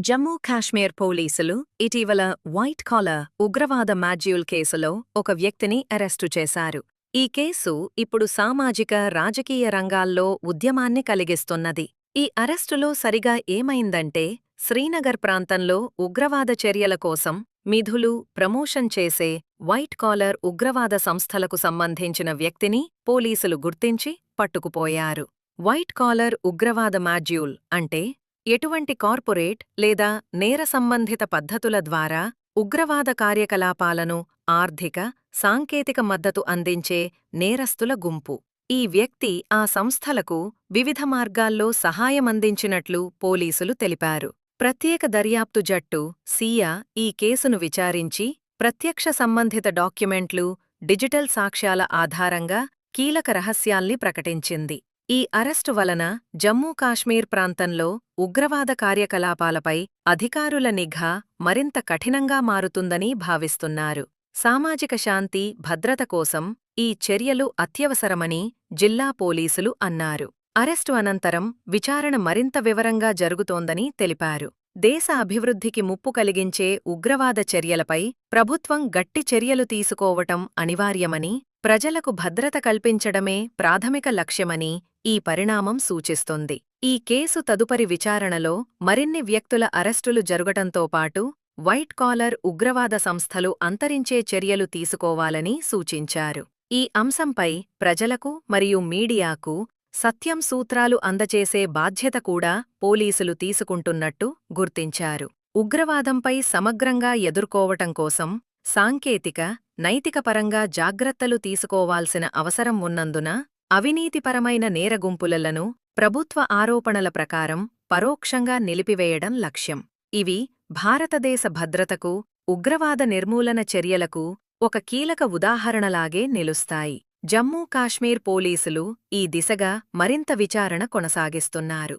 జమ్మూ కాశ్మీర్ పోలీసులు ఇటీవల white collar ఉగ్రవాద మాడ్యూల్ కేసులో ఒక వ్యక్తిని అరెస్టు చేశారు. ఈ కేసు ఇప్పుడు సామాజిక రాజకీయ రంగాల్లో ఉద్యమాన్ని కలిగిస్తున్నది. ఈ అరెస్టులో సరిగా ఏమైందంటే, శ్రీనగర్ ప్రాంతంలో ఉగ్రవాద చర్యల కోసం మిధులు ప్రమోషన్ చేసే వైట్ కాలర్ ఉగ్రవాద సంస్థలకు సంబంధించిన వ్యక్తిని పోలీసులు గుర్తించి పట్టుకుపోయారు. వైట్ కాలర్ ఉగ్రవాద మాడ్యూల్ అంటే ఎటువంటి కార్పొరేట్ లేదా నేర సంబంధిత పద్ధతుల ద్వారా ఉగ్రవాద కార్యకలాపాలను ఆర్థిక, సాంకేతిక మద్దతు అందించే నేరస్తుల గుంపు. ఈ వ్యక్తి ఆ సంస్థలకు వివిధ మార్గాల్లో సహాయమందించినట్లు పోలీసులు తెలిపారు. ప్రత్యేక దర్యాప్తు జట్టు సియా ఈ కేసును విచారించి ప్రత్యక్ష సంబంధిత డాక్యుమెంట్లు, డిజిటల్ సాక్ష్యాల ఆధారంగా కీలక రహస్యాల్ని ప్రకటించింది. ఈ అరెస్టు వలన జమ్మూ కాశ్మీర్ ప్రాంతంలో ఉగ్రవాద కార్యకలాపాలపై అధికారుల నిఘా మరింత కఠినంగా మారుతుందని భావిస్తున్నారు. సామాజిక శాంతి, భద్రత కోసం ఈ చర్యలు అత్యవసరమని జిల్లా పోలీసులు అన్నారు. అరెస్టు అనంతరం విచారణ మరింత వివరంగా జరుగుతోందని తెలిపారు. దేశ అభివృద్ధికి ముప్పు కలిగించే ఉగ్రవాద చర్యలపై ప్రభుత్వం గట్టి చర్యలు తీసుకోవటం అనివార్యమని, ప్రజలకు భద్రత కల్పించడమే ప్రాథమిక లక్ష్యమని ఈ పరిణామం సూచిస్తోంది. ఈ కేసు తదుపరి విచారణలో మరిన్ని వ్యక్తుల అరెస్టులు జరగటంతో పాటు వైట్ కాలర్ ఉగ్రవాద సంస్థలు అంతరించే చర్యలు తీసుకోవాలని సూచించారు. ఈ అంశంపై ప్రజలకు మరియు మీడియాకు సత్యం సూత్రాలు అందజేసే బాధ్యత కూడా పోలీసులు తీసుకుంటున్నట్టు గుర్తించారు. ఉగ్రవాదంపై సమగ్రంగా ఎదుర్కోవటం కోసం సాంకేతిక, నైతికపరంగా జాగ్రత్తలు తీసుకోవాల్సిన అవసరం ఉన్నందున అవినీతిపరమైన నేరగుంపులను ప్రభుత్వ ఆరోపణల ప్రకారం పరోక్షంగా నిలిపివేయడం లక్ష్యం. ఇవి భారతదేశ భద్రతకు, ఉగ్రవాద నిర్మూలన చర్యలకు ఒక కీలక ఉదాహరణలాగే నిలుస్తాయి. జమ్మూ కాశ్మీర్ పోలీసులు ఈ దిశగా మరింత విచారణ కొనసాగిస్తున్నారు.